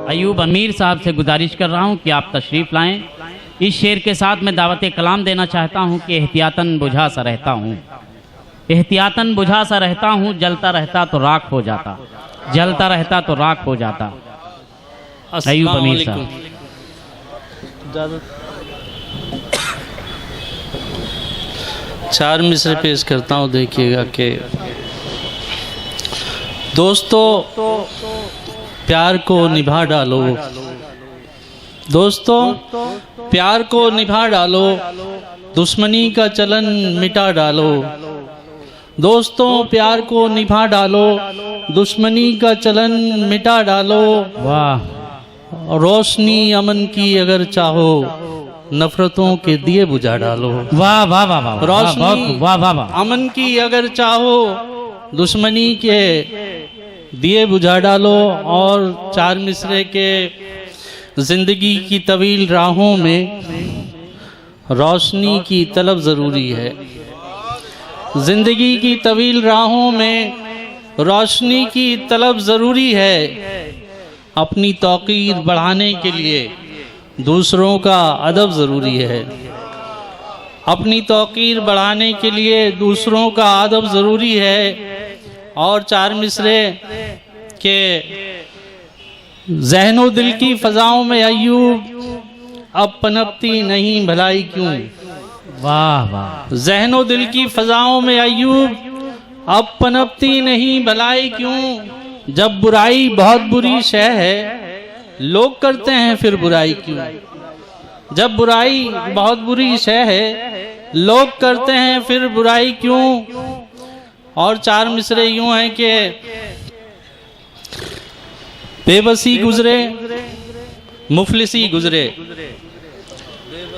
अयूब अमीर साहब से गुजारिश कर रहा हूँ कि आप तशरीफ़ लाएं। इस शेर के साथ मैं दावत कलाम देना चाहता हूँ कि एहतियातन बुझा सा रहता हूँ, एहतियातन बुझा सा रहता हूँ, जलता रहता तो राख हो जाता, जलता रहता तो राख हो जाता। अयूब अमीर साहब। चार मिसरे पेश करता हूँ, देखिएगा कि दोस्तों प्यार को निभा डालो, दोस्तों प्यार को निभा डालो, दुश्मनी का चलन मिटा डालो, दोस्तों प्यार को निभा डालो, दुश्मनी का चलन मिटा डालो। वाह। रोशनी अमन की अगर चाहो, नफरतों के दिए बुझा डालो। वाह वाह वाह वाह। रोशनी वाह वाह वाह। अमन की अगर चाहो, दुश्मनी के दिए बुझा डालो। और चार मिसरे के जिंदगी की तवील राहों में रोशनी की तलब ज़रूरी है, जिंदगी की तवील राहों में रोशनी की तलब ज़रूरी है। अपनी तौक़ीर बढ़ाने के लिए दूसरों का अदब ज़रूरी है, अपनी तौक़ीर बढ़ाने के लिए दूसरों का अदब ज़रूरी है। और चार मिसरे के ज़हनो दिल की फ़ज़ाओं में अय्यूब अब पनपती नहीं भलाई क्यों। वाह वाह। ज़हनो दिल की फ़ज़ाओं में अय्यूब अब पनपती नहीं भलाई क्यों। जब बुराई बहुत बुरी शय है, लोग करते हैं फिर बुराई क्यों। जब बुराई बहुत बुरी शय है, लोग करते हैं फिर बुराई क्यों। और चार मिसरे यूं हैं कि बेबसी गुजरे मुफलिसी गुजरे,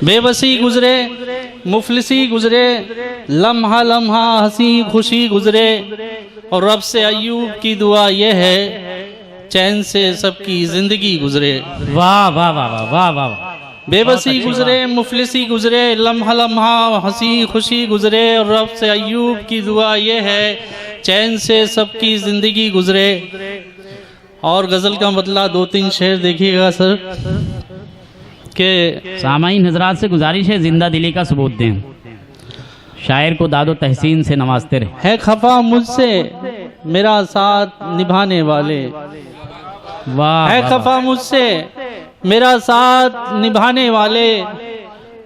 बेबसी गुजरे मुफलिसी गुजरे, लम्हा लम्हा हंसी खुशी गुजरे। और रब से अय्यूब की दुआ यह है, चैन से सबकी जिंदगी गुजरे। वाह वाह वाह वाह वाह वाह। बेबसी गुजरे मुफलिसी गुजरे, लम्हा लम्हा हंसी खुशी गुजरे। और रब से अय्यूब की दुआ ये है, चैन से सबकी ज़िंदगी गुजरे। और गज़ल का मतलब दो तीन शेर देखिएगा सर के सामाईन हजरात से गुजारिश है जिंदा दिली का सबूत दें, शायर को दादो तहसीन से नवाजते रहे। है खफा मुझसे मेरा साथ निभाने वाले, वाह। है खफा मुझसे मेरा साथ निभाने वाले,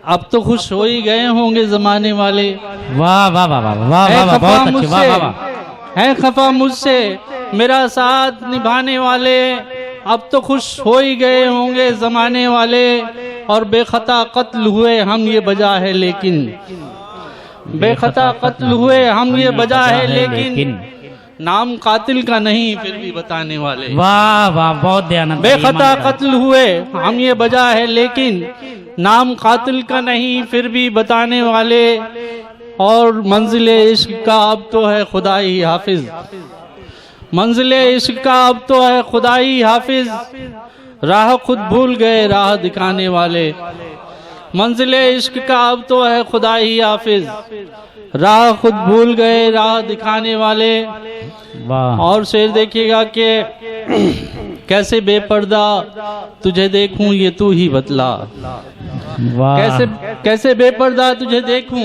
अब तो खुश हो ही गए होंगे जमाने वाले। वाह वाह वाह वाह वाह, बहुत अच्छे। वाह वाह। है खफा मुझसे मेरा साथ निभाने वाले, अब तो खुश हो ही गए होंगे जमाने वाले। और बेखता कत्ल हुए हम ये बजा है लेकिन, बेखता कत्ल हुए हम ये बजा है लेकिन, नाम कातिल का नहीं फिर भी बताने वाले। वाह वाह, बहुत दयानंद। बेखता कत्ल हुए हम ये बजा है लेकिन, नाम कातिल का नहीं फिर भी बताने वाले। और मंजिले इश्क का अब तो है खुदा ही हाफिज, मंजिले इश्क का अब तो है खुदा ही हाफिज, राह खुद भूल गए राह दिखाने वाले। मंजिले इश्क का अब तो है खुदा ही हाफिज, राह खुद भूल गए राह दिखाने वाले। वाह। और शेर देखिएगा कि कैसे बेपर्दा तुझे देखूं ये तू ही बतला, वाह। कैसे कैसे बेपर्दा तुझे देखूं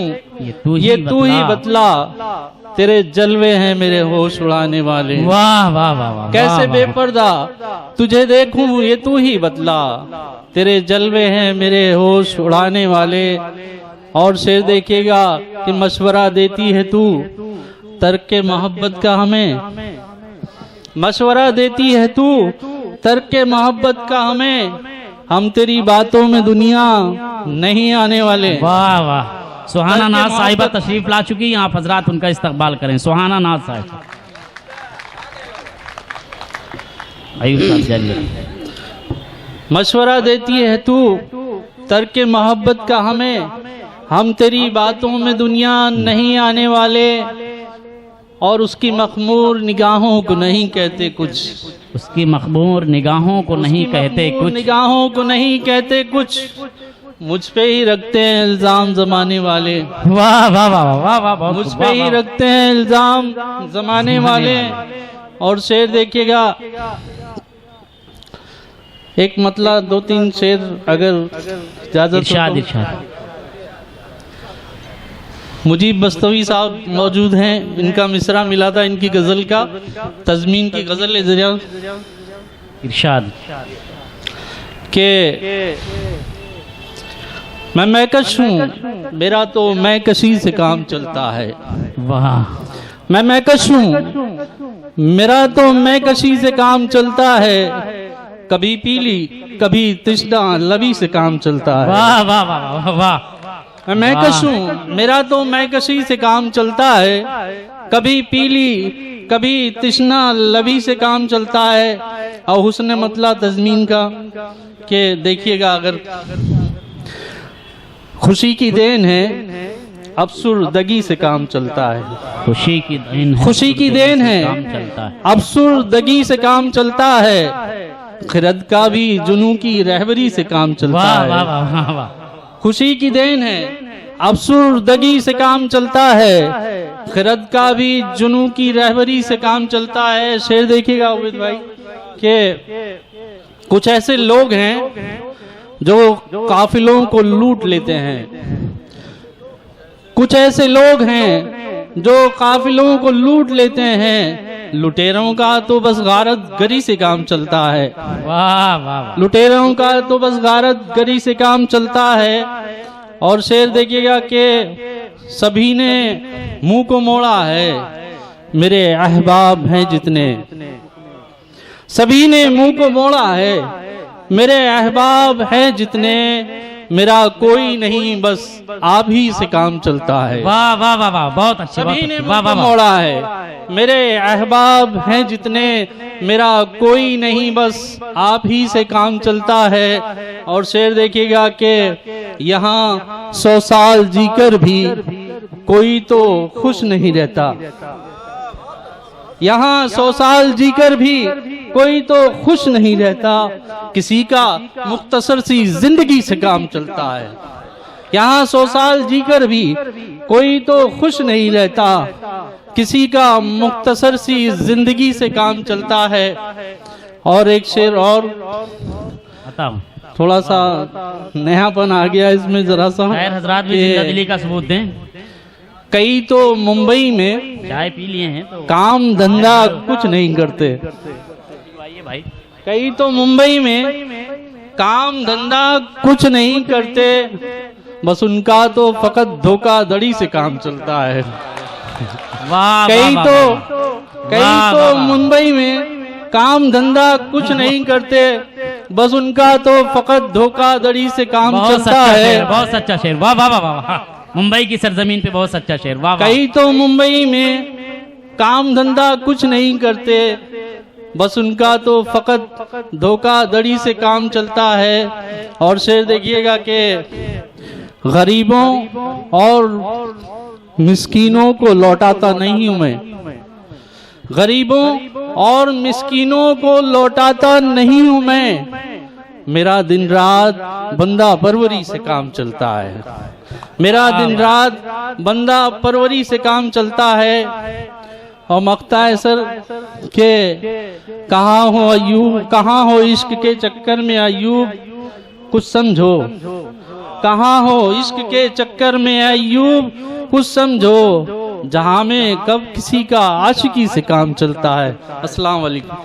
ये तू ही बतला, तेरे जलवे हैं मेरे होश उड़ाने वाले। वाह वाह वाह वाह। कैसे बेपर्दा तुझे देखूं ये तू ही बतला, तेरे जलवे हैं मेरे होश उड़ाने वाले। और शेर देखिएगा कि मशवरा देती है तू तर्क मोहब्बत का हमें, मशवरा देती है तू तर्क मोहब्बत का हमें, हम तेरी बातों में दुनिया नहीं आने वाले। वाह वाह। सुहाना नाज साहिबा तशरीफ ला चुकी, आप हजरात उनका इस्तकबाल करें। सुहाना नाज साहिबा। अयूब साहब जाइए। मशवरा देती है तू तर्क मोहब्बत का हमें, हम तेरी बातों में दुनिया नहीं आने वाले। और उसकी मखमूर निगाहों को नहीं कहते कुछ, उसकी मखमूर निगाहों को नहीं कहते कुछ, निगाहों को नहीं कहते कुछ, मुझ पे ही रखते हैं इल्जाम जमाने वाले। वाह वाह वाह वाह वाह। मुझ पे ही रखते हैं इल्जाम जमाने वाले। और शेर देखिएगा, एक मतलब 2-3 शेर अगर इजाजत हो इरशाद तो। इरशाद। मुजीब बस्तवी साहब मौजूद हैं, इनका मिसरा मिला था इनकी गज़ल का, तज़मीन की गज़ल है जरा इरशाद। के मैं महकश हूँ, मेरा तो महकशी से काम चलता है। वाह। मैं महकश हूँ, मेरा तो महकशी से काम चलता है। कभी पीली कभी तिश्ना लबी से काम चलता है। वाह वाह वाह वाह वाह। मैं महकश हूँ, मेरा तो महकशी से काम चलता है। कभी पीली कभी तिश्ना लबी से काम चलता है। और हुस्न मतला तज़मीन का कि देखिएगा, अगर खुशी की देन है अफसुर्दगी से काम चलता है। खुशी की देन है, खुशी की देन है, काम चलता है। अफसुर्दगी से काम चलता है। खिरद का भी जुनू की रहबरी से काम चलता वाह है। वाह वाह वाह वाह। खुशी की देन है, अफसुर्दगी से काम चलता है। खिरद का भी जुनू की रहबरी से काम चलता है। शेर देखिएगा उबैद भाई कि कुछ ऐसे लोग हैं जो काफिलों को लूट लेते हैं। कुछ ऐसे लोग हैं जो काफिलों को लूट लेते हैं। लुटेरों का तो बस गारत गरी से काम चलता है। वाह वाह वाह। लुटेरों का तो बस गारत गरी से काम चलता है। और शेर देखिएगा कि सभी ने मुंह को मोड़ा है, मेरे अहबाब हैं जितने। सभी ने मुंह को मोड़ा है, मेरे अहबाब हैं जितने। मेरा कोई नहीं बस आप ही से काम चलता है। वाह वाह वाह वाह, बहुत अच्छे। सभी ने वाह मुंह वाह को वाह। मोड़ा है, मेरे अहबाब हैं जितने। मेरा कोई नहीं बस आप ही से काम चलता है। और शेर देखिएगा कि यहाँ 100 साल जीकर भी कोई तो खुश नहीं रहता। यहाँ 100 साल जीकर भी कोई तो खुश नहीं रहता। किसी का मुख्तसर सी जिंदगी से काम चलता है। यहाँ 100 साल जीकर भी कोई तो खुश नहीं रहता। किसी का मुख्तसर सी जिंदगी से काम चलता है। और एक शेर और बताओ। थोड़ा सा नयापन आ गया इसमें जरा सा। खैर हजरात भी जिंदा दिली का सबूत दें। कई तो मुंबई में चाय पी लिए हैं तो काम धंधा कुछ नहीं करते। भाई कई तो मुंबई में काम धंधा कुछ नहीं करते। बस उनका तो फकत धोखाधड़ी से काम चलता है। वाह। कई वाह, तो वाह, वाह। कई वाह, तो वाह, वाह। मुंबई में काम धंधा कुछ नहीं करते। बस उनका तो फकत धोखाधड़ी से काम बहुत चलता सच्चा है। शेर, बहुत सच्चा शेर। वाह वाह वाह वाह वाह। मुंबई की सरजमीन पे बहुत सच्चा शेर। वाह वाह। कई तो मुंबई में काम धंधा कुछ नहीं करते। बस उनका तो फकत धोखाधड़ी से काम चलता है। और शेर देखिएगा कि गरीबों और मिस्कीनों को लौटाता नहीं हूं मैं। गरीबों और मिस्कीनों को लौटाता नहीं हूं मैं। मेरा दिन रात बंदा परवरी से काम चलता है। मेरा दिन रात बंदा परवरी से काम चलता है। और मख्ता है सर के कहाँ हो अयूब, कहाँ हो इश्क के चक्कर में अयूब, कुछ समझो। कहाँ हो इश्क के चक्कर में अयूब, कुछ समझो। जहाँ में कब किसी का आशिकी से काम चलता है। अस्सलाम वालेकुम।